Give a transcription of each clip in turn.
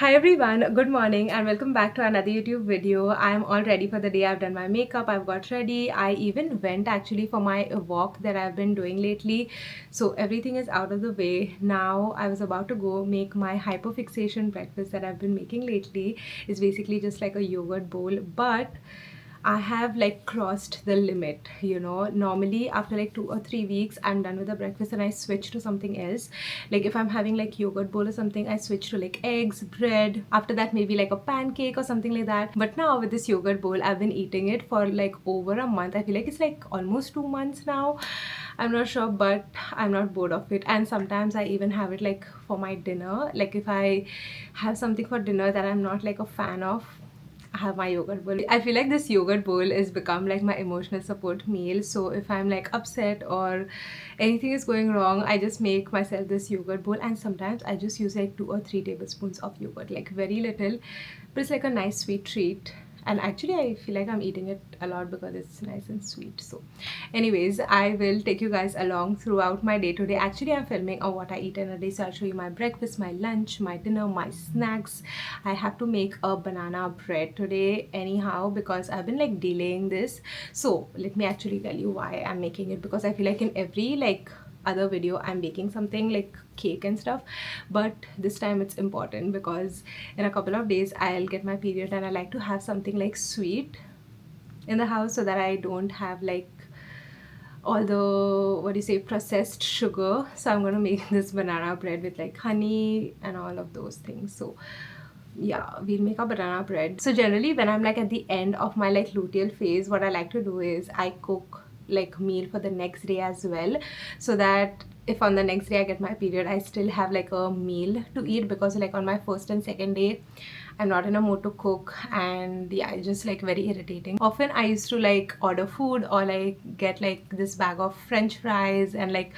Hi everyone, good morning and welcome back to another YouTube video. I am all ready for the day. I've done my makeup, I've got ready. I even went actually for my walk that I've been doing lately. So everything is out of the way. Now I was about to go make my hyperfixation breakfast that I've been making lately. It's basically just like a yogurt bowl, but I have like crossed the limit, you know. Normally after like 2 or 3 weeks I'm done with the breakfast and I switch to something else. Like if I'm having like yogurt bowl or something, I switch to like eggs, bread, after that maybe like a pancake or something like that. But now with this yogurt bowl, I've been eating it for like over a month. I feel like it's like almost 2 months now. I'm not sure, but I'm not bored of it. And sometimes I even have it like for my dinner. Like if I have something for dinner that I'm not like a fan of, I have my yogurt bowl. I feel like this yogurt bowl has become like my emotional support meal. So if I'm like upset or anything is going wrong, I just make myself this yogurt bowl, and sometimes I just use like 2 or 3 tablespoons of yogurt, like very little, but it's like a nice sweet treat. And actually I feel like I'm eating it a lot because it's nice and sweet. So anyways, I will take you guys along throughout my day today. Actually I'm filming a what I eat in a day, so I'll show you my breakfast, my lunch, my dinner, my snacks. I have to make a banana bread today anyhow because I've been like delaying this. So let me actually tell you why I'm making it, because I feel like in every like other video I'm baking something like cake and stuff, but this time it's important because in a couple of days I'll get my period and I like to have something like sweet in the house so that I don't have like all the, what do you say, processed sugar. So I'm gonna make this banana bread with like honey and all of those things. So yeah, we'll make a banana bread. So generally when I'm like at the end of my like luteal phase, what I like to do is I cook like meal for the next day as well, so that if on the next day I get my period, I still have like a meal to eat, because like on my first and second day I'm not in a mood to cook, and yeah, it's just like very irritating. Often I used to like order food or like get like this bag of french fries and like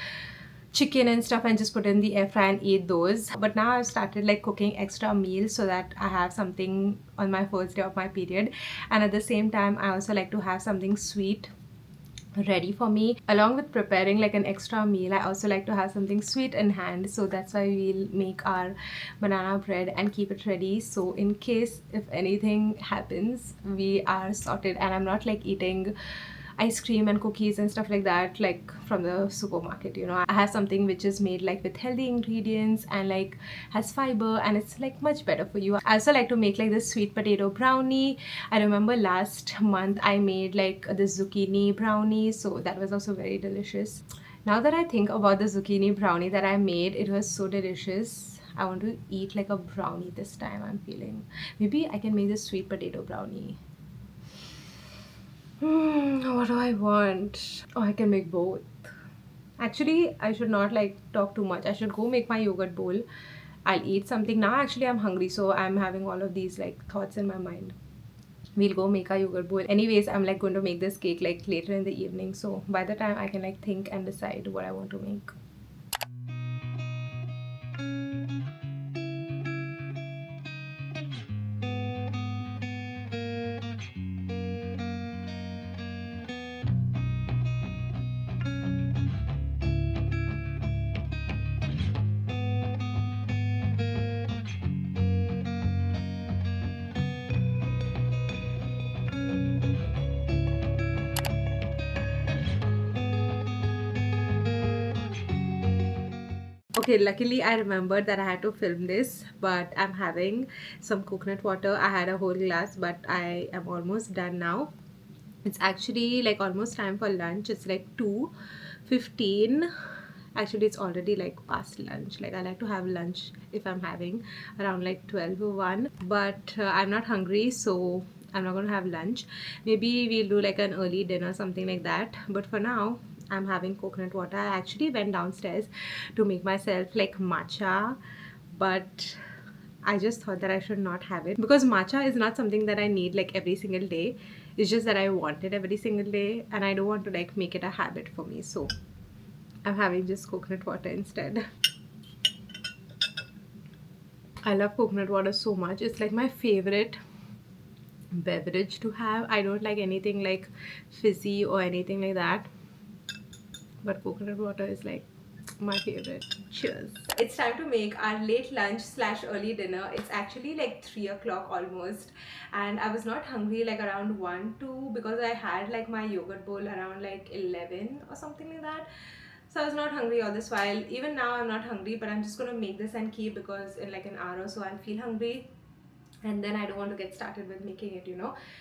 chicken and stuff and just put in the air fryer and eat those. But now I've started like cooking extra meals so that I have something on my first day of my period, and at the same time I also like to have something sweet ready for me. Along with preparing like an extra meal, I also like to have something sweet in hand, so that's why we'll make our banana bread and keep it ready, so in case if anything happens we are sorted and I'm not like eating ice cream and cookies and stuff like that like from the supermarket. You know, I have something which is made like with healthy ingredients and like has fiber, and it's like much better for you. I also like to make like this sweet potato brownie. I remember last month I made like the zucchini brownie, so that was also very delicious. Now that I think about the zucchini brownie that I made, it was so delicious. I want to eat like a brownie this time. I'm feeling maybe I can make this sweet potato brownie. What do I want? Oh, I can make both. Actually, I should not like talk too much. I should go make my yogurt bowl. I'll eat something. Now actually I'm hungry, so I'm having all of these like thoughts in my mind. We'll go make our yogurt bowl. Anyways, I'm like going to make this cake like later in the evening. So by the time I can like think and decide what I want to make. Okay, luckily I remembered that I had to film this, but I'm having some coconut water. I had a whole glass, but I am almost done now. It's actually like almost time for lunch. It's like 2:15. Actually, it's already like past lunch. Like I like to have lunch if I'm having around like 12 or 1. But I'm not hungry, so I'm not gonna have lunch. Maybe we'll do like an early dinner, something like that. But for now, I'm having coconut water. I actually went downstairs to make myself like matcha, but I just thought that I should not have it because matcha is not something that I need like every single day. It's just that I want it every single day and I don't want to like make it a habit for me. So I'm having just coconut water instead. I love coconut water so much. It's like my favorite beverage to have. I don't like anything like fizzy or anything like that. But coconut water is like my favorite. Cheers. It's time to make our late lunch slash early dinner. It's actually like 3 o'clock almost, and I was not hungry like around 1 2 because I had like my yogurt bowl around like 11 or something like that. So I was not hungry all this while. Even now I'm not hungry, but I'm just gonna make this and keep because in like an hour or so I'll feel hungry, and then I don't want to get started with making it.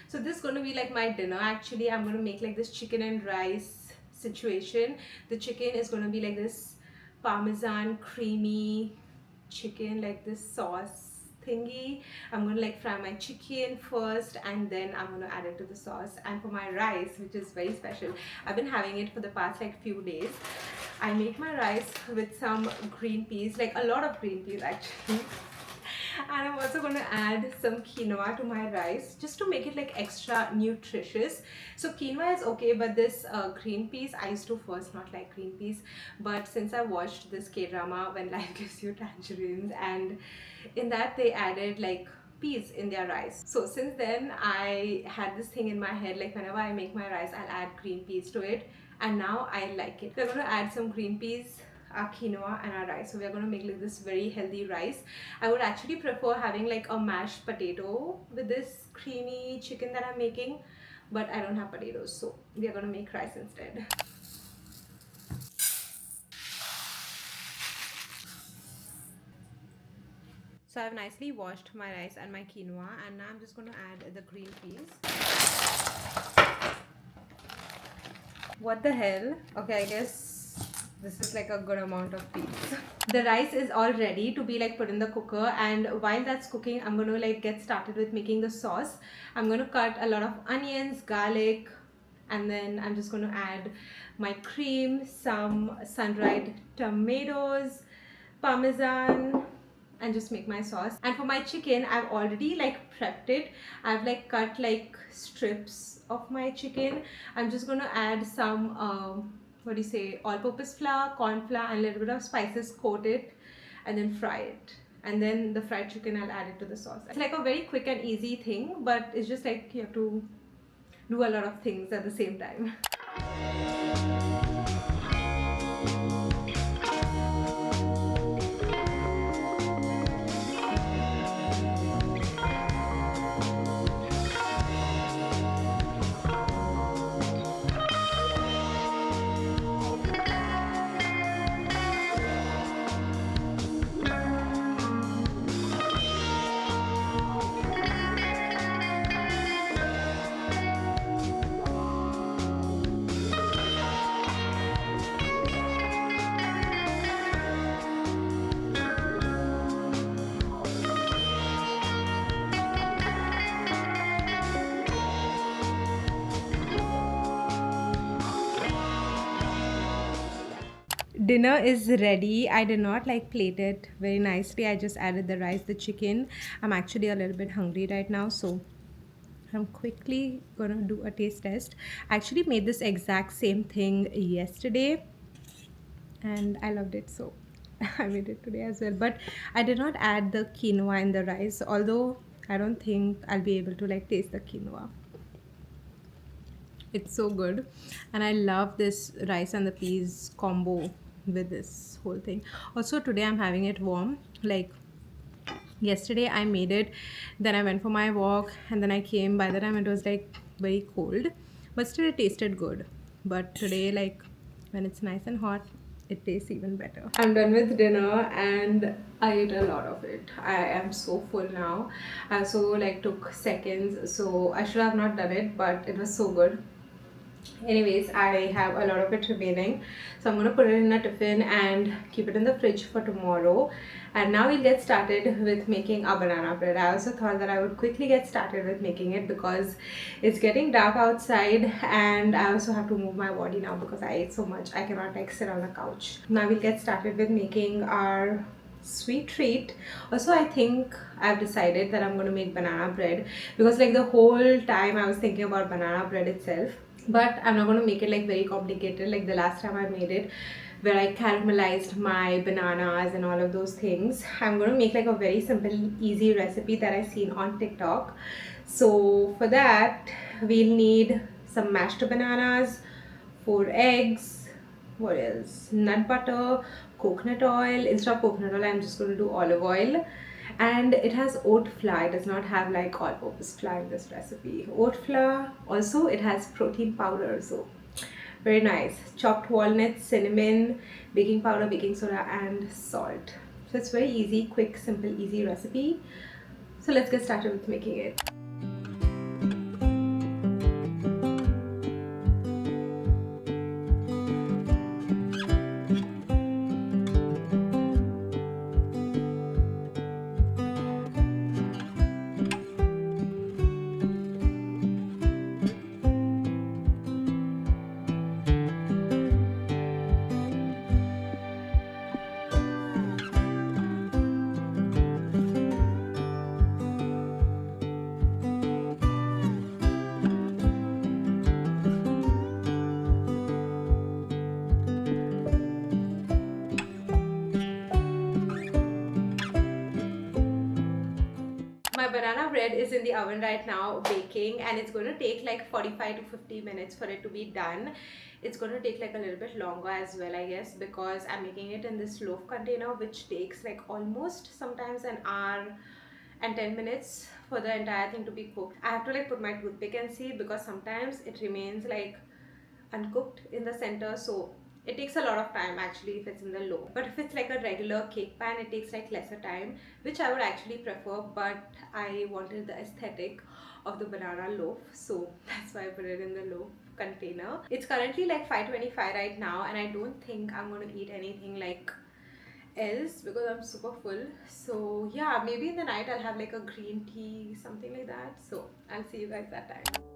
So this is going to be like my dinner. Actually, I'm going to make like this chicken and rice situation. The chicken is going to be like this parmesan creamy chicken, like this sauce thingy. I'm going to like fry my chicken first, and then I'm going to add it to the sauce. And for my rice, which is very special, I've been having it for the past like few days. I make my rice with some green peas, like a lot of green peas actually. And I'm also going to add some quinoa to my rice just to make it like extra nutritious. So quinoa is okay, but this green peas, I used to first not like green peas, but since I watched this K-drama When Life Gives You Tangerines, and in that they added like peas in their rice. So since then I had this thing in my head, like whenever I make my rice I'll add green peas to it, and now I like it. We're going to add some green peas, our quinoa and our rice. So we're going to make like this very healthy rice. I would actually prefer having like a mashed potato with this creamy chicken that I'm making, but I don't have potatoes, so we are going to make rice instead. So I've nicely washed my rice and my quinoa, and now I'm just going to add the green peas. What the hell? Okay, I guess this is like a good amount of peas. The rice is all ready to be like put in the cooker, and while that's cooking I'm going to like get started with making the sauce. I'm going to cut a lot of onions, garlic, and then I'm just going to add my cream, some sun-dried tomatoes, parmesan, and just make my sauce. And for my chicken, I've already like prepped it. I've like cut like strips of my chicken. I'm just going to add some what do you say, all-purpose flour, corn flour, and a little bit of spices, coat it, and then fry it. And then the fried chicken, I'll add it to the sauce. It's like a very quick and easy thing, but it's just like you have to do a lot of things at the same time. Dinner is ready. I did not like plate it very nicely. I just added the rice, the chicken. I'm actually a little bit hungry right now, so I'm quickly gonna do a taste test. I actually made this exact same thing yesterday and I loved it, so I made it today as well. But I did not add the quinoa in the rice, although I don't think I'll be able to like taste the quinoa. It's so good, and I love this rice and the peas combo with this whole thing. Also today I'm having it warm. Like yesterday I made it, then I went for my walk, and then I came. By the time it was like very cold, but still it tasted good. But today, like when it's nice and hot, it tastes even better. I'm done with dinner and I ate a lot of it. I am so full now. I also like took seconds, so I should have not done it, but it was so good. Anyways, I have a lot of it remaining, so I'm going to put it in a tiffin and keep it in the fridge for tomorrow. And now we'll get started with making our banana bread. I also thought that I would quickly get started with making it because it's getting dark outside, and I also have to move my body now because I ate so much. I cannot like sit on the couch. Now we'll get started with making our sweet treat. Also, I think I've decided that I'm going to make banana bread because like the whole time I was thinking about banana bread itself, but I'm not going to make it like very complicated like the last time I made it, where I caramelized my bananas and all of those things. I'm going to make like a very simple easy recipe that I've seen on TikTok. So for that we'll need some mashed bananas, 4 eggs, what else? Nut butter, coconut oil. Instead of coconut oil, I'm just going to do olive oil. And it has oat flour. It does not have like all-purpose flour in this recipe. Oat flour. Also, it has protein powder. So very nice. Chopped walnuts, cinnamon, baking powder, baking soda, and salt. So it's very easy, quick, simple, easy recipe. So let's get started with making it. My banana bread is in the oven right now baking, and it's going to take like 45 to 50 minutes for it to be done. It's going to take like a little bit longer as well, I guess, because I'm making it in this loaf container, which takes like almost sometimes an hour and 10 minutes for the entire thing to be cooked. I have to like put my toothpick and see, because sometimes it remains like uncooked in the center, so it takes a lot of time actually if it's in the low. But if it's like a regular cake pan, it takes like lesser time, which I would actually prefer, but I wanted the aesthetic of the banana loaf, so that's why I put it in the loaf container. It's currently like 5:25 right now, and I don't think I'm going to eat anything like else because I'm super full. So yeah, maybe in the night I'll have like a green tea, something like that. So I'll see you guys that time.